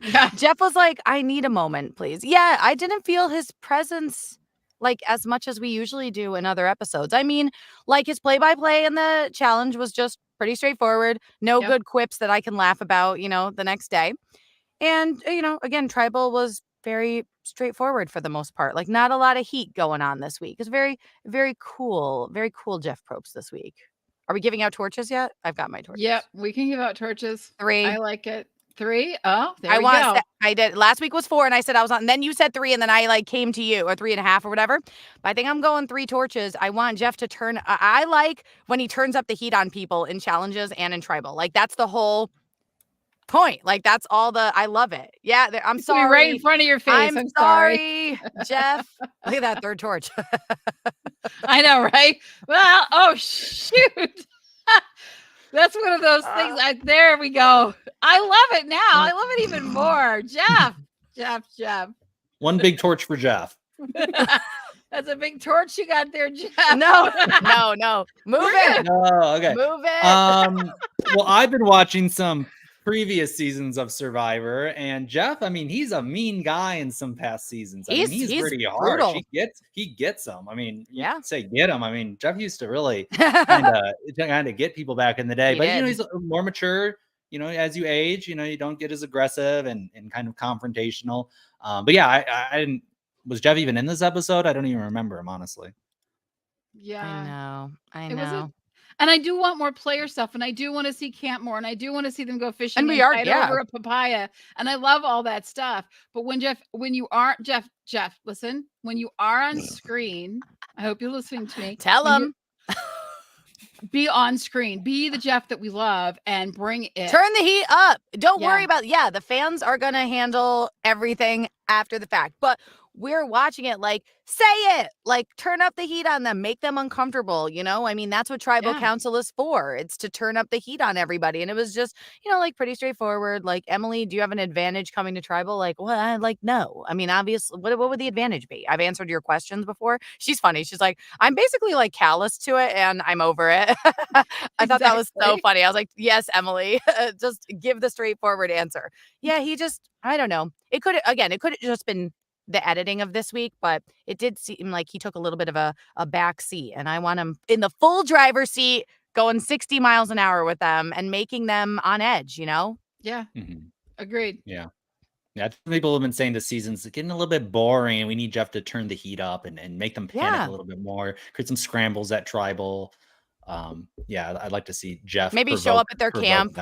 Yeah. Jeff was like, I need a moment, please. Yeah, I didn't feel his presence like as much as we usually do in other episodes. I mean, like his play-by-play in the challenge was just pretty straightforward. No Yep. good quips that I can laugh about, the next day. And, again, Tribal was very straightforward for the most part. Like, not a lot of heat going on this week. It's very, very cool Jeff Probst this week. Are we giving out torches yet? I've got my torches. Yep, we can give out torches. 3. I like it. 3. Oh, there I we want. go. I did. Last week was 4, and I said I was on. And then you said 3, and then I like came to you, or 3.5, or whatever. But I think I'm going 3 torches. I want Jeff to turn. I like when he turns up the heat on people in challenges and in Tribal. Like that's the whole point. Like that's all the. I love it. Yeah, I'm It's gonna be right in sorry. front of your face. I'm sorry. Jeff. Look at that third torch. I know, right? Well, oh shoot. That's one of those things. There we go. I love it now. I love it even more. Jeff. One big torch for Jeff. That's a big torch you got there, Jeff. No. Move it. Oh, okay. Move it. Well, I've been watching some previous seasons of Survivor, and Jeff, I mean, he's a mean guy in some past seasons. I mean, he's pretty harsh. brutal. He gets them. I mean, you Yeah. say get him. I mean, Jeff used to really kind of get people back in the day, He but did. he's more mature. As you age, you don't get as aggressive and kind of confrontational. But yeah, I didn't. Was Jeff even in this episode? I don't even remember him, honestly. Yeah. I It know. And I do want more player stuff, and I do want to see camp more, and I do want to see them go fishing And we and are, fight yeah. over a papaya, and I love all that stuff. But when you aren't Jeff, listen, when you are on screen, I hope you're listening to me. Tell him. Be on screen, be the Jeff that we love, and bring it. Turn the heat up. Don't worry Yeah. about, the fans are going to handle everything after the fact, but we're watching it like, say it, like turn up the heat on them, make them uncomfortable. I mean, that's what Tribal Yeah. Council is for. It's to turn up the heat on everybody. And it was just, like pretty straightforward. Like, Emily, do you have an advantage coming to Tribal? Like, well, no. I mean, obviously, what would the advantage be? I've answered your questions before. She's funny. She's like, I'm basically like callous to it and I'm over it. I thought that was so Exactly. funny. I was like, yes, Emily, just give the straightforward answer. Yeah, I don't know. It could have just been the editing of this week, but it did seem like he took a little bit of a back seat, and I want him in the full driver's seat going 60 miles an hour with them and making them on edge, Yeah. Mm-hmm. Agreed. Yeah. People have been saying this season's getting a little bit boring, and we need Jeff to turn the heat up and make them panic a little bit more, create some scrambles at Tribal. I'd like to see Jeff maybe show up at their camp,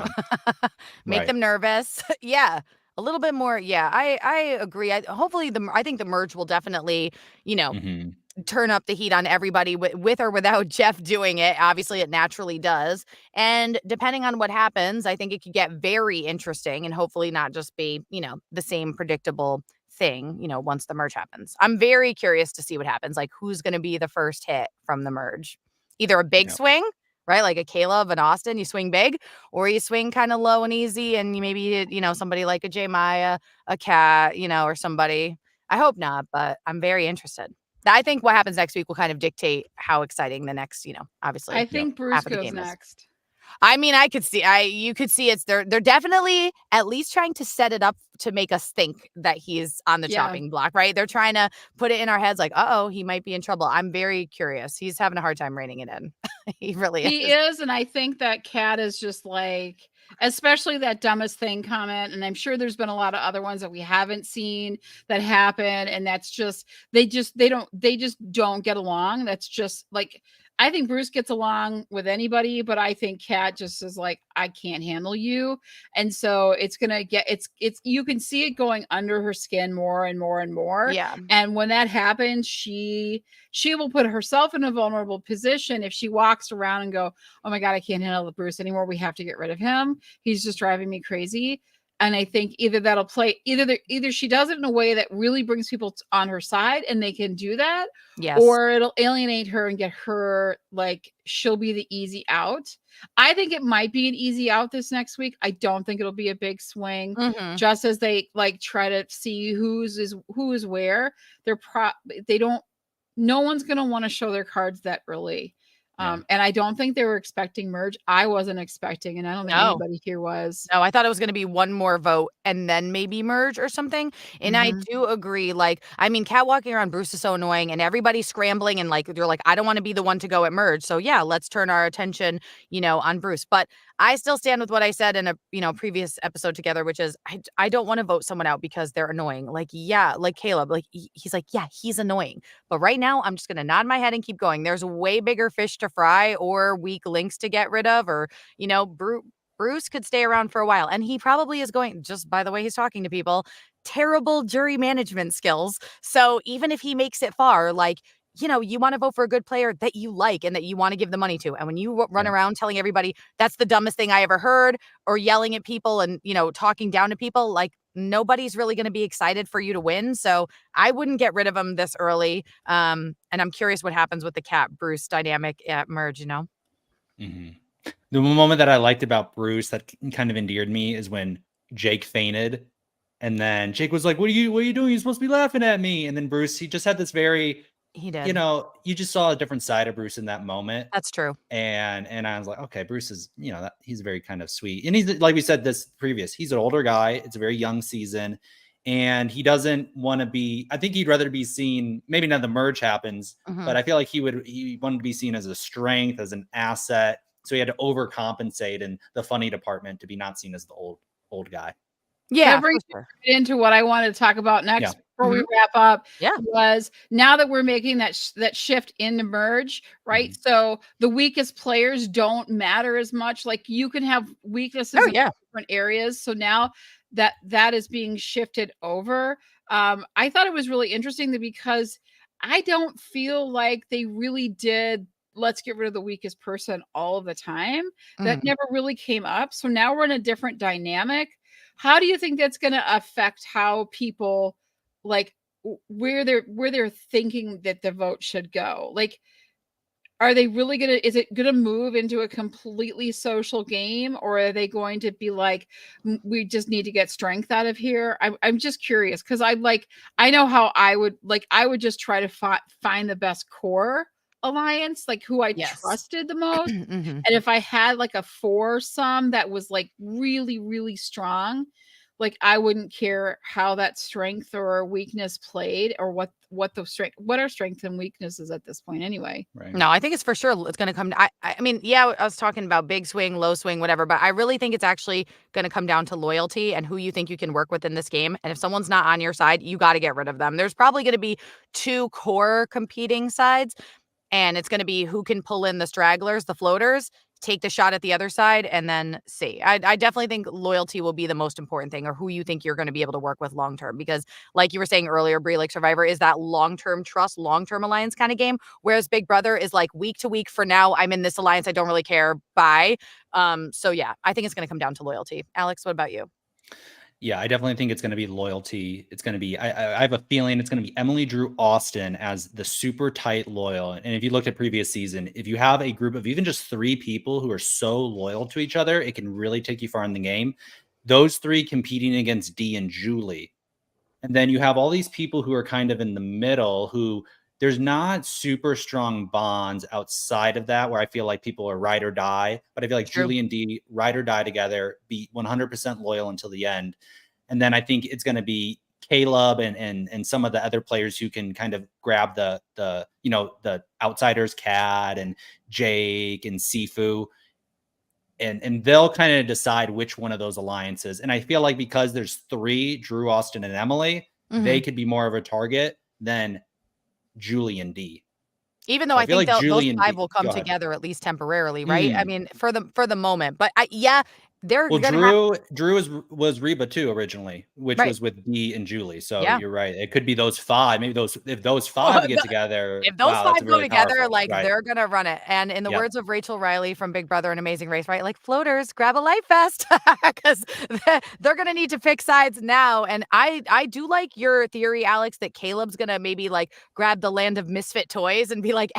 make them nervous. Yeah. A little bit more. Yeah, I agree. Hopefully I think the merge will definitely, Mm-hmm. turn up the heat on everybody with or without Jeff doing it. Obviously, it naturally does. And depending on what happens, I think it could get very interesting and hopefully not just be, the same predictable thing, once the merge happens. I'm very curious to see what happens. Like, who's going to be the first hit from the merge? Either a big swing, right? Like a Caleb and Austin, you swing big, or you swing kind of low and easy, and you maybe, somebody like a J Maya, a Cat, or somebody. I hope not, but I'm very interested. I think what happens next week will kind of dictate how exciting the next, obviously I think Bruce half of the goes game is. next. I mean, you could see they're definitely at least trying to set it up to make us think that he's on the chopping block, right? They're trying to put it in our heads like, uh-oh, he might be in trouble. I'm very curious. He's having a hard time reining it in. He really is. He is, and I think that Cat is just like, especially that dumbest thing comment, and I'm sure there's been a lot of other ones that we haven't seen that happen, and that's just they just don't get along. That's just like, I think Bruce gets along with anybody, but I think Cat just is like, I can't handle you. And so it's gonna get it's you can see it going under her skin more and more and more. Yeah. And when that happens, she will put herself in a vulnerable position if she walks around and go, oh my God, I can't handle the Bruce anymore. We have to get rid of him. He's just driving me crazy. And I think either that'll play, either she does it in a way that really brings people on her side and they can do that, Yes. or it'll alienate her and get her, like, she'll be the easy out. I think it might be an easy out this next week. I don't think it'll be a big swing. Just as they like try to see who is where. They don't. No one's gonna want to show their cards that early. And I don't think they were expecting merge. I wasn't expecting, and I don't think anybody here was. No, I thought it was going to be one more vote and then maybe merge or something. And I do agree. Like, I mean, Cat walking around Bruce is so annoying, and everybody's scrambling, and like they're like, I don't want to be the one to go at merge. So yeah, let's turn our attention, on Bruce. But I still stand with what I said in a previous episode together, which is I don't want to vote someone out because they're annoying. Like, yeah, like Caleb, like he's like, yeah, he's annoying. But right now, I'm just going to nod my head and keep going. There's way bigger fish to fry or weak links to get rid of, or, Bruce could stay around for a while, and he probably is going, just by the way he's talking to people, terrible jury management skills. So even if he makes it far, like, you want to vote for a good player that you like and that you want to give the money to. And when you run around telling everybody that's the dumbest thing I ever heard, or yelling at people and, talking down to people, like, nobody's really going to be excited for you to win. So I wouldn't get rid of him this early. And I'm curious what happens with the Cat Bruce dynamic at merge, The moment that I liked about Bruce that kind of endeared me is when Jake fainted, and then Jake was like, what are you doing? You're supposed to be laughing at me. And then Bruce, he just had this very, He did. you just saw a different side of Bruce in that moment. That's true. And I was like, okay, Bruce is, he's very kind of sweet. And he's, like we said he's an older guy. It's a very young season. And he doesn't want to be, I think he'd rather be seen, maybe not the merge happens, but I feel like he wanted to be seen as a strength, as an asset. So he had to overcompensate in the funny department to be not seen as the old guy. Yeah. That brings me into what I wanted to talk about next before we wrap up. Was now that we're making that shift into merge, right? So the weakest players don't matter as much. Like, you can have weaknesses in different areas. So now that is being shifted over. I thought it was really interesting because I don't feel like they really did, let's get rid of the weakest person all of the time. That never really came up. So now we're in a different dynamic. How do you think that's going to affect how people, like, where they're thinking that the vote should go? Like, are they really is it going to move into a completely social game, or are they going to be like, we just need to get strength out of here? I'm just curious, because I know how I would just try to find the best core alliance, like who I trusted the most. And if I had like a foursome that was like really, really strong, like, I wouldn't care how that strength or weakness played, or what are strengths and weaknesses at this point anyway. Right. No, I think it's for sure it's going to come. I mean, yeah, I was talking about big swing, low swing, whatever, but I really think it's actually going to come down to loyalty and who you think you can work with in this game. And if someone's not on your side, you got to get rid of them. There's probably going to be two core competing sides. And it's going to be who can pull in the stragglers, the floaters, take the shot at the other side, and then see. I definitely think loyalty will be the most important thing, or who you think you're going to be able to work with long term. Because like you were saying earlier, Brie, like Survivor is that long-term trust, long-term alliance kind of game, whereas Big Brother is like week to week. For now, I'm in this alliance. I don't really care. Bye. So yeah, I think it's going to come down to loyalty. Alex, what about you? Yeah, I definitely think it's going to be loyalty. It's going to be, I have a feeling it's going to be Emily, Drew, Austin as the super tight loyal. And if you looked at previous season, if you have a group of even just 3 people who are so loyal to each other, it can really take you far in the game. Those 3 competing against Dee and Julie. And then you have all these people who are kind of in the middle who there's not super strong bonds outside of that where I feel like people are ride or die. But I feel like True. Julie and Dee ride or die together, be 100% loyal until the end. And then I think it's going to be Caleb and some of the other players who can kind of grab the the outsiders, Cad and Jake and Sifu, and they'll kind of decide which one of those alliances. And I feel like because there's 3, Drew, Austin, and Emily, they could be more of a target than Julie and Dee. Even though So I feel think like those Julie and 5 Dee. will come Go ahead. together at least temporarily, right? I Mm. mean, for the moment. But they're Well, gonna have Drew was Reba too originally, which right. was with Dee and Julie. So Yeah. you're right. It could be those 5. Maybe if those Oh, 5 get together, if those wow, that's 5 go really together, powerful. like, Right. they're gonna run it. And in the Yeah. words of Rachel Riley from Big Brother and Amazing Race, right? Like, floaters, grab a life vest because they're gonna need to pick sides now. And I do like your theory, Alex, that Caleb's gonna maybe like grab the land of misfit toys and be like,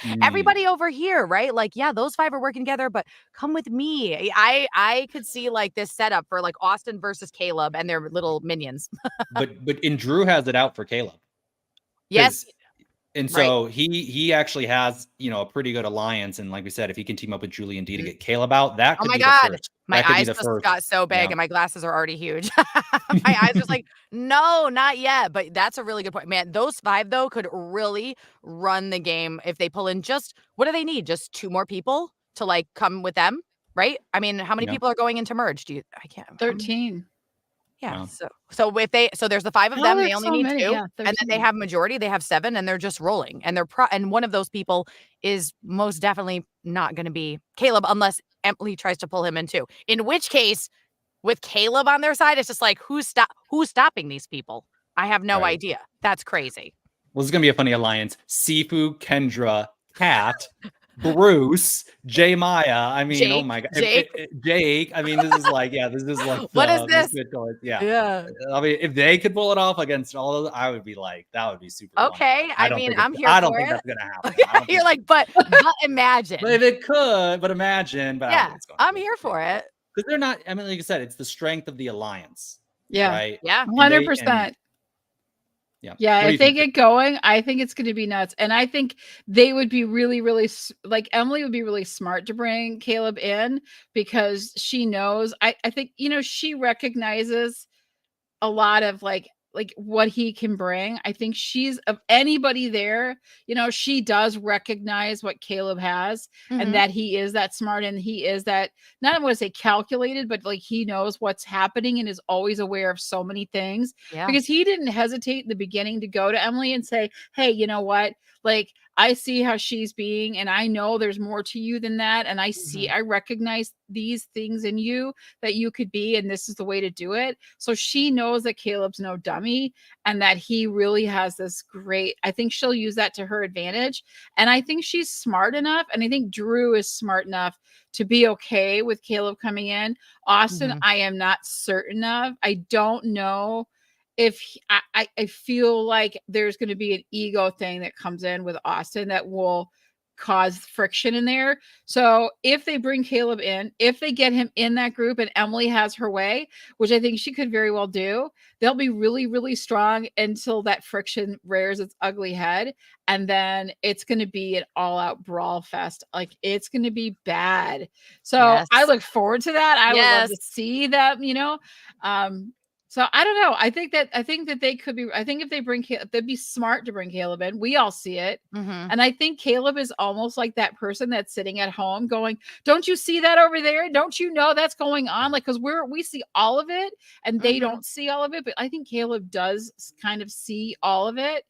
Mm. everybody over here, right? Like, yeah, those 5 are working together, but come with me. I could see like this setup for like Austin versus Caleb and their little minions. But and Drew has it out for Caleb. Yes, And right. so he actually has, a pretty good alliance. And like we said, if he can team up with Julie and Dee to Mm. get Caleb out, that Oh could my be the God. first. My That could be eyes the just first. got so big Yeah. and my glasses are already huge. My eyes just like, no, not yet. But that's a really good point. Man, those 5 though could really run the game if they pull in just what do they need? Just 2 more people to like come with them, right? I mean, how many Yeah. people are going into merge? I can't. How many? 13. Yeah. Wow. So there's the 5 of Oh, them. there's They only so need many. 2. Yeah, And then they 13. have majority. They have 7 and they're just rolling. And and one of those people is most definitely not going to be Caleb unless Emily tries to pull him in too. In which case, with Caleb on their side, it's just like who's stopping these people? I have no Right. idea. That's crazy. Well, this is gonna be a funny alliance. Sifu, Kendra, Kat, Bruce, Jay Maya. I mean, oh my god, Jake. Jake. I mean, this is like What is the this? misfit toys. Yeah. Yeah. I mean, if they could pull it off against all of them, I would be like, that would be super fun. Okay. I I don't mean, think I'm here I don't for think it. that's gonna happen. I don't You're think like, but imagine. but if it could, but imagine, but I don't Yeah, think it's going I'm to. here for it. Because they're not, I mean, like I said, it's the strength of the alliance. Yeah. Right. Yeah. And they 100%. yeah. Yeah, What do you if they think? get going, I think it's going to be nuts. And I think they would be really, really like Emily would be really smart to bring Caleb in because she knows. I think, she recognizes a lot of like what he can bring. I think she's of anybody there, she does recognize what Caleb has and Mhm. that he is that smart and he is that not I want to say calculated, but like he knows what's happening and is always aware of so many things Yeah. because he didn't hesitate in the beginning to go to Emily and say, "Hey, you know what? Like I see how she's being and I know there's more to you than that and Mhm. I recognize these things in you that you could be and this is the way to do it." So she knows that Caleb's no dummy and that he really has this great I think she'll use that to her advantage. And I think she's smart enough and I think Drew is smart enough to be okay with Caleb coming in. Austin, Mhm. I am not certain of. I don't know if I feel like there's going to be an ego thing that comes in with Austin that will cause friction in there. So if they bring Caleb in, if they get him in that group and Emily has her way, which I think she could very well do, they'll be really, really strong until that friction rears its ugly head. And then it's going to be an all out brawl fest. Like it's going to be bad. So I Yes. look forward to that. I would love Yes. to see that. So I don't know. I think that they could be. I think if they bring Caleb, they'd be smart to bring Caleb in. We all see it, Mhm. and I think Caleb is almost like that person that's sitting at home going, "Don't you see that over there? Don't you know that's going on?" Like because we see all of it, and they Mhm. don't see all of it. But I think Caleb does kind of see all of it,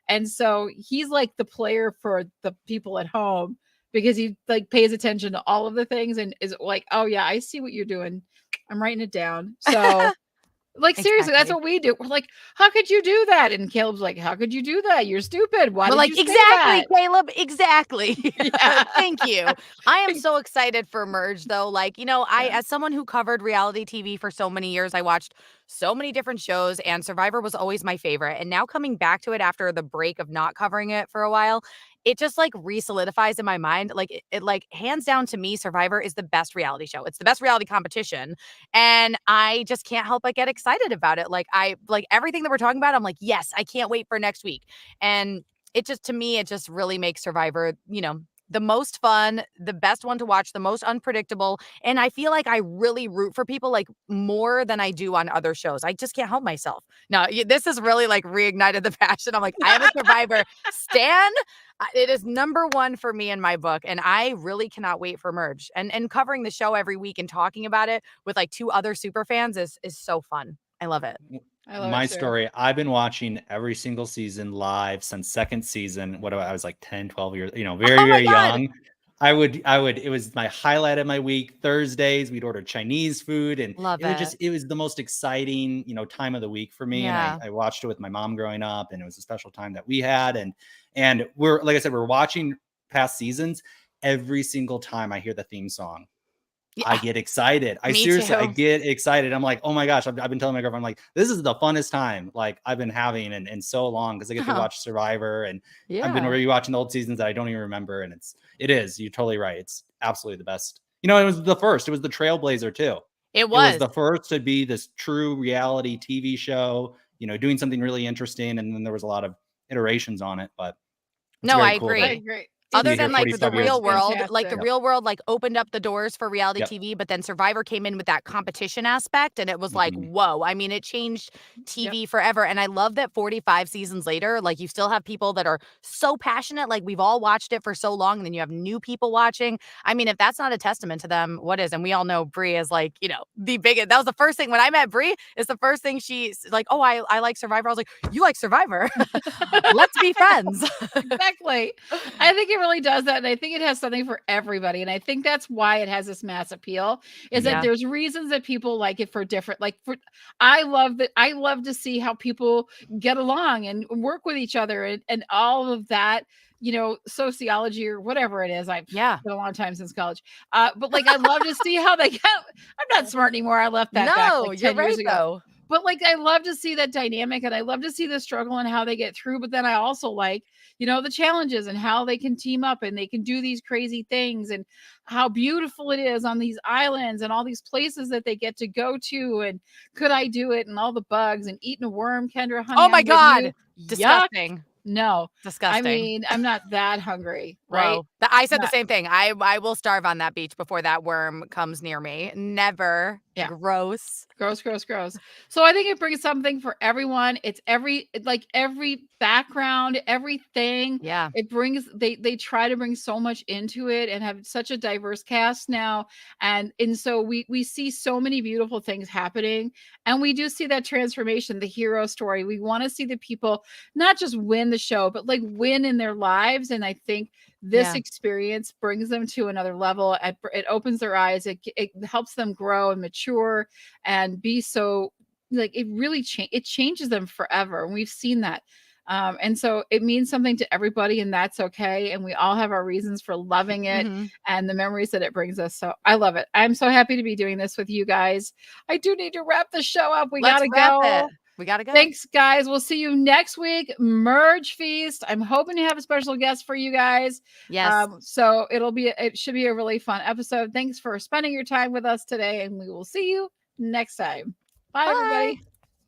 and so he's like the player for the people at home because he like pays attention to all of the things and is like, "Oh yeah, I see what you're doing. I'm writing it down." So. Like, seriously, that's Exactly. what we do. We're like, "How could you do that?" And Caleb's like, "How could you do that? You're stupid. Why We're did like, you say "Exactly, that?" Caleb, exactly." Yeah. Thank you. I am so excited for Merge, though. Like, I Yeah. as someone who covered reality TV for so many years, I watched so many different shows, and Survivor was always my favorite. And now coming back to it after the break of not covering it for a while, it just like re-solidifies in my mind. Like it like hands down to me, Survivor is the best reality show. It's the best reality competition. And I just can't help but get excited about it. Like I like everything that we're talking about, I'm like, yes, I can't wait for next week. And it just to me, it just really makes Survivor, the most fun, the best one to watch, the most unpredictable. And I feel like I really root for people like more than I do on other shows. I just can't help myself. No, this has really like reignited the passion. I'm like, I am a Survivor stan. It is number one for me in my book. And I really cannot wait for Merge. And covering the show every week and talking about it with like two other super fans is so fun. I love it. I love My it too. story, I've been watching every single season live since second season. I was like 10, 12 years, very, Oh my very God. young. It was my highlight of my week. Thursdays, we'd order Chinese food, and Love it was the most exciting, time of the week for me. Yeah. And I watched it with my mom growing up, and it was a special time that we had. And we're, like I said, we're watching past seasons. Every single time I hear the theme song, I get excited. I Me seriously, I too. get excited. I'm like, oh my gosh, I've been telling my girlfriend, I'm like, this is the funnest time like I've been having in so long, because I get to watch Survivor, and I've been Yeah. rewatching the old seasons that I don't even remember. And it is, you're totally right. It's absolutely the best. It was the first, it was the trailblazer too. It was was. the first to be this true reality TV show, doing something really interesting. And then there was a lot of iterations on it, but it's No, very I cool agree. I to agree. Other be here than like the 45 years. real world, like the Fantastic. real world, like opened up the doors for reality Yep. TV, but then Survivor came in with that competition aspect, and it was like, Mhm. whoa. I mean, it changed Yep. TV forever. And I love that 45 seasons later, like you still have people that are so passionate. Like we've all watched it for so long, and then you have new people watching. I mean, if that's not a testament to them, what is? And we all know Brie is like, the biggest. That was the first thing when I met Brie. It's the first thing she's like, oh, I like Survivor. I was like, you like Survivor? Let's be friends. Exactly. I think it really does that. And I think it has something for everybody. And I think that's why it has this mass appeal, is that Yeah. there's reasons that people like it for different, I love to see how people get along and work with each other and all of that, sociology or whatever it is. I've Yeah. been a long time since college. But like, I love to see how they get, I'm not smart anymore. I left that back No, like you're 10 years right ago. though. But like, I love to see that dynamic, and I love to see the struggle and how they get through. But then I also like, the challenges and how they can team up and they can do these crazy things, and how beautiful it is on these islands and all these places that they get to go to. And could I do it? And all the bugs and eating a worm, Kendra, honey. Oh my I'm with God. you. Yuck. Disgusting. No, I Disgusting. mean, I'm not that hungry, right? Whoa. I said the Not- same thing. I will starve on that beach before that worm comes near me. Never. Yeah. Gross. Gross, gross, gross. So I think it brings something for everyone. It's every background, everything. Yeah. It brings they try to bring so much into it and have such a diverse cast now. And so we see so many beautiful things happening. And we do see that transformation, the hero story. We want to see the people not just win the show, but like win in their lives. And I think this Yeah. experience brings them to another level. It opens their eyes. It helps them grow and mature and be so, like, it really it changes them forever. And we've seen that. And so it means something to everybody, and that's okay. And we all have our reasons for loving it Mhm. and the memories that it brings us. So I love it. I'm so happy to be doing this with you guys. I do need to wrap the show up. We Let's gotta wrap go. it. We gotta go. Thanks, guys. We'll see you next week. Merge Feast. I'm hoping to have a special guest for you guys. Yes. So it should be a really fun episode. Thanks for spending your time with us today, and we will see you next time. Bye. Everybody.